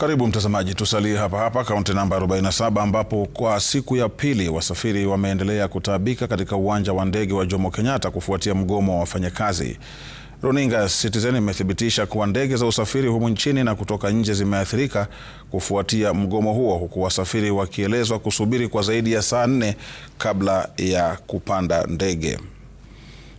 Karibu mtazamaji, tusalie hapa kaunti namba 47 ambapo kwa siku ya pili wasafiri wameendelea kutaabika katika uwanja wa ndege wa Jomo Kenyatta kufuatia mgomo wa wafanyakazi. Runinga Citizen imethibitisha kuwa ndege za usafiri humu nchini na kutoka nje zimeathirika kufuatia mgomo huo, huku wasafiri wakielezwa kusubiri kwa zaidi ya saa 4 kabla ya kupanda ndege.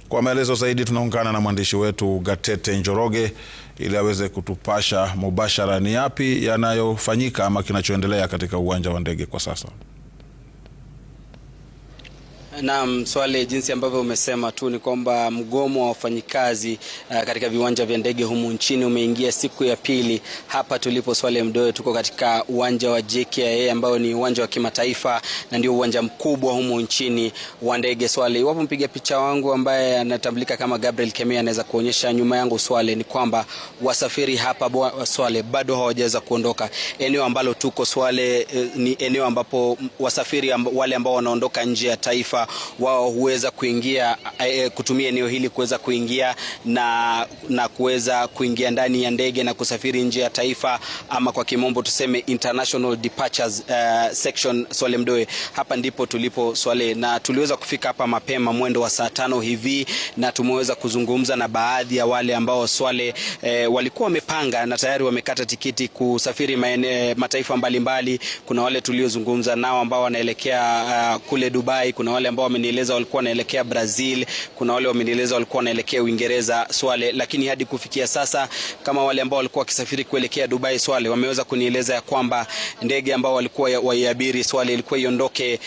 Kwa maelezo zaidi tunaungana na mwandishi wetu Gatete Njoroge ili aweze kutupasha mubashara ni yapi yanayofanyika ama kinachoendelea katika uwanja wa ndege kwa sasa. Naam, Swale, jinsi ambavyo umesema tu ni kwamba mgomo wa wafanyikazi katika viwanja vya ndege humu nchini umeingia siku ya pili. Hapa tulipo Swale Mdoe, tuko katika uwanja wa JKIA ambao ni uwanja wa kimataifa na ndio uwanja mkubwa humu nchini wa ndege. Swale, iwapo mpiga picha wangu ambaye anatambulika kama Gabriel Kemia anaweza kuonyesha nyuma yangu Swale, ni kwamba wasafiri hapa Swale bado hawajaweza kuondoka. Eneo ambalo tuko Swale ni eneo ambapo wasafiri wale ambao wanaondoka nje ya taifa wao huweza kuingia kutumia eneo hili kuweza kuingia na kuweza kuingia ndani ya ndege na kusafiri nje ya taifa, ama kwa kimombo tuseme international departures section. Swale Mdoe, hapa ndipo tulipo Swale, na tuliweza kufika hapa mapema mwendo wa saa 5 hivi, na tumeweza kuzungumza na baadhi ya wale ambao Swale walikuwa wamepanga na tayari wamekata tikiti kusafiri mataifa mbalimbali. Kuna wale tuliozungumza nao ambao wanaelekea kule Dubai, kuna wale ambao wamenieleza walikuwa wanaelekea Brazil, kuna wale wamenieleza walikuwa wanaelekea Uingereza Swale, lakini hadi kufikia sasa kama wale ambao walikuwa wakisafiri kuelekea Dubai Swale wameweza kunieleza ya kwamba ndege ambao walikuwa waiabiri Swale ilikuwa iondoke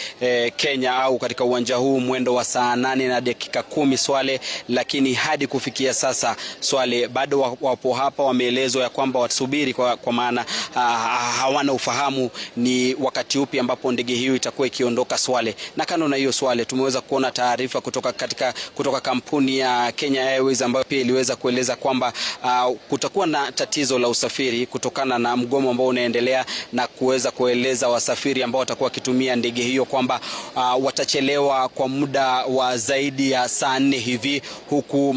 Kenya au katika uwanja huu mwendo wa saa 8 na dakika 10 Swale, lakini hadi kufikia sasa Swale bado wapo hapa. Wameelezwa ya kwamba watasubiri kwa maana hawana ufahamu ni wakati upi ambapo ndege hiyo itakuwa ikiondoka Swale. Na kando na hiyo Swale, tumeweza kuona taarifa kutoka kampuni ya Kenya Airways ambayo pia iliweza kueleza kwamba kutakuwa na tatizo la usafiri kutokana na mgomo ambao unaendelea, na kuweza kueleza wasafiri ambao watakuwa wakitumia ndege hiyo kwamba watachelewa kwa muda wa zaidi ya saa 4 hivi, huku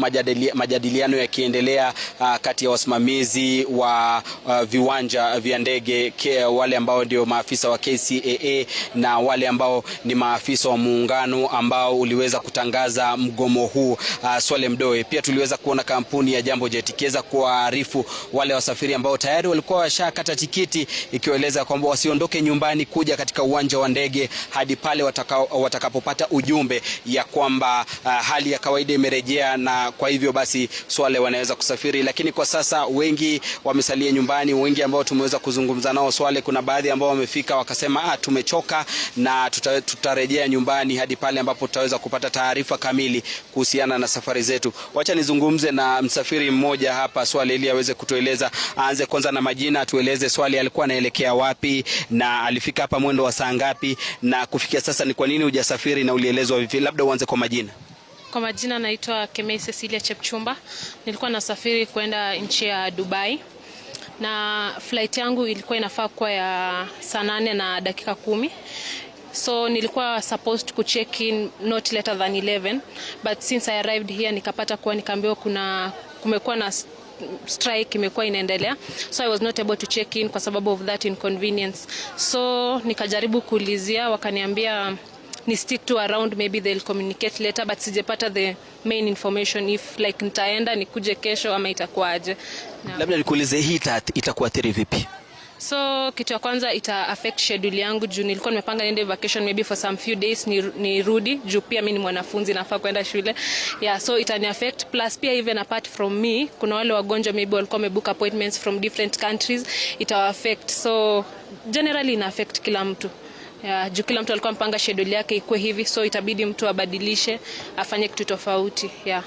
majadiliano yakiendelea kati ya wasimamizi wa viwanja vya ndege, wale ambao ndio maafisa wa KCAA na wale ambao ni maafisa wa muungano ambao uliweza kutangaza mgomo huu Swale Mdoe. Pia tuliweza kuona kampuni ya Jambo Jet ikiweza kuwaarifu wale wasafiri ambao tayari walikuwa washakata tikiti, ikieleza kwamba wasiondoke nyumbani kuja katika uwanja wa ndege hadi pale watakapopata ujumbe ya kwamba hali ya kawaida imerejea, na kwa hivyo basi Swale wanaweza kusafiri. Lakini kwa sasa wengi wamesalia nyumbani. Wengi ambao tumeweza kuzungumza nao Swale, kuna baadhi ambao wamefika wakasema tumechoka na tutarejea nyumbani hadi pale ambapo tutaweza kupata taarifa kamili kuhusiana na safari zetu. Wacha nizungumze na msafiri mmoja hapa Swale ili aweze kutueleza. Aanze kwanza na majina, tueleze Swale alikuwa anaelekea wapi na alifika hapa mwendo wa saa ngapi, na kufikia sasa ni kwa nini hujasafiri na ulielezwa vipi? Labda uanze kwa majina. Kwa majina naitwa Kemei Cecilia Chepchumba. Nilikuwa nasafiri kwenda nchi ya Dubai na flight yangu ilikuwa inafaa kuwa ya saa 8 na dakika 10. So nilikuwa supposed to check in not later than 11, but since I arrived here nikapata kuwa nikaambiwa kumekuwa na strike imekuwa inaendelea, so I was not able to check in kwa sababu of that inconvenience. So nikajaribu kuulizia, wakaniambia ni stick to around, maybe they'll communicate later, but sijapata the main information if like nitaenda nikuje kesho ama itakuwaje. Labda nikuulize, hii itakuathiri vipi? So kitu ya kwanza ita affect schedule yangu juu nilikuwa nimepanga niende vacation maybe for some few days nirudi juu pia mimi ni mwanafunzi nafaa kwenda shule. Yeah, so itani affect, plus pia even apart from me kuna wale wagonjwa maybe walikuwa wamebook appointments from different countries, ita affect. So generally ina affect kila mtu. Yeah, juu kila mtu alikuwa mpanga schedule yake ikuwe hivi, so itabidi mtu abadilishe afanye kitu tofauti. Yeah.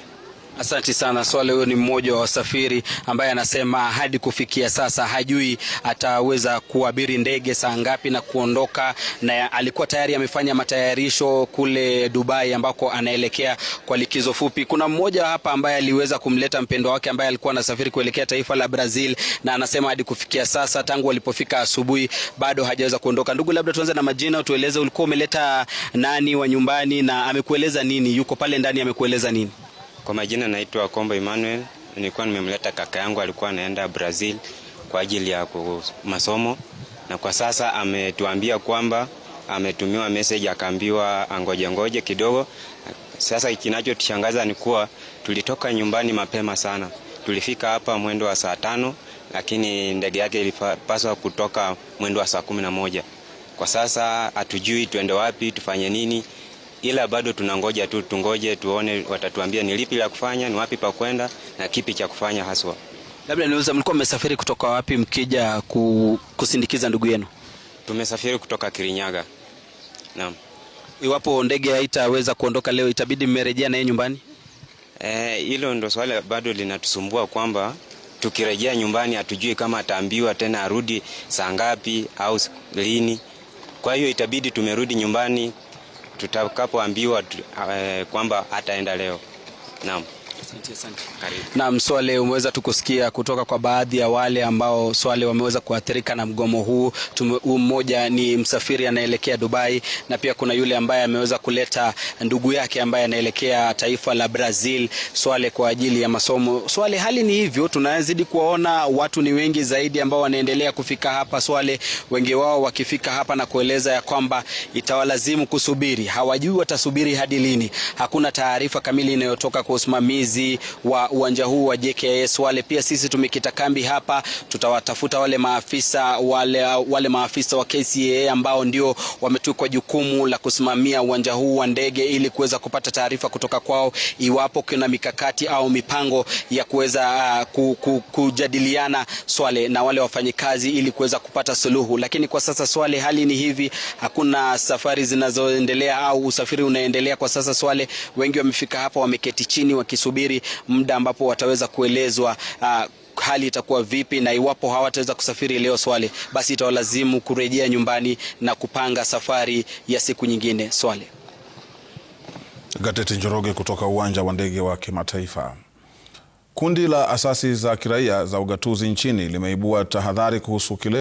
Asante sana Swale. Huyo ni mmoja wa wasafiri ambaye anasema hadi kufikia sasa hajui ataweza kuabiri ndege saa ngapi na kuondoka, na alikuwa tayari amefanya matayarisho kule Dubai ambako anaelekea kwa likizo fupi. Kuna mmoja hapa ambaye aliweza kumleta mpendwa wake ambaye alikuwa anasafiri kuelekea taifa la Brazil, na anasema hadi kufikia sasa tangu walipofika asubuhi bado hajaweza kuondoka. Ndugu, labda tuanze na majina, tueleze ulikuwa umeleta nani wa nyumbani na amekueleza nini, yuko pale ndani amekueleza nini? Kwa majina naitwa Kombo Emmanuel. Nilikuwa nimemleta kaka yangu, alikuwa anaenda Brazil kwa ajili ya masomo, na kwa sasa ametuambia kwamba ametumiwa message akaambiwa ngoje kidogo. Sasa kinachotushangaza ni kuwa tulitoka nyumbani mapema sana. Tulifika hapa mwendo wa saa 5, lakini ndege yake ilipaswa kutoka mwendo wa saa 11. Kwa sasa hatujui tuende wapi, tufanye nini, ila bado tunangoja tu, tungoje tuone watatuambia ni lipi la kufanya, ni wapi pa kwenda na kipi cha kufanya haswa. Labda niulize, mlikuwa mmesafiri kutoka wapi mkija kusindikiza ndugu yenu? Tumesafiri kutoka Kirinyaga. Naam. Iwapo ndege haitaweza kuondoka leo, itabidi mmerejea naye nyumbani? Hilo ndo swali bado linatusumbua, kwamba tukirejea nyumbani hatujui kama ataambiwa tena arudi saa ngapi au lini. Kwa hiyo itabidi tumerudi nyumbani tutakapoambiwa kwamba ataenda leo. Naam. Asante. Naam, Swale, umeweza tukusikia kutoka kwa baadhi ya wale ambao Swale wameweza kuathirika na mgomo huu. Mmoja ni msafiri anaelekea Dubai, na pia kuna yule ambaye ameweza kuleta ndugu yake ambaye anaelekea taifa la Brazil, Swale, kwa ajili ya masomo. Swale, hali ni hivyo, tunazidi kuwaona watu ni wengi zaidi ambao wanaendelea kufika hapa Swale, wengi wao wakifika hapa na kueleza ya kwamba itawalazimu kusubiri. Hawajui watasubiri hadi lini. Hakuna taarifa kamili inayotoka kwa usimamizi wa uwanja huu wa JKIA Swale. Pia sisi tumekita kambi hapa, tutawatafuta wale maafisa wa KCAA ambao ndio wametukwa jukumu la kusimamia uwanja huu wa ndege, ili kuweza kupata taarifa kutoka kwao iwapo kuna mikakati au mipango ya kuweza kujadiliana Swale na wale wafanyikazi ili kuweza kupata suluhu. Lakini kwa sasa Swale, hali ni hivi, hakuna safari zinazoendelea au usafiri unaendelea kwa sasa Swale. Wengi wamefika hapa, wameketi chini wakisubiri muda ambapo wataweza kuelezwa hali itakuwa vipi, na iwapo hawataweza kusafiri leo Swale, basi itawalazimu kurejea nyumbani na kupanga safari ya siku nyingine Swale. Gatete Njoroge kutoka uwanja wa ndege wa kimataifa. Kundi la asasi za kiraia za ugatuzi nchini limeibua tahadhari kuhusu kile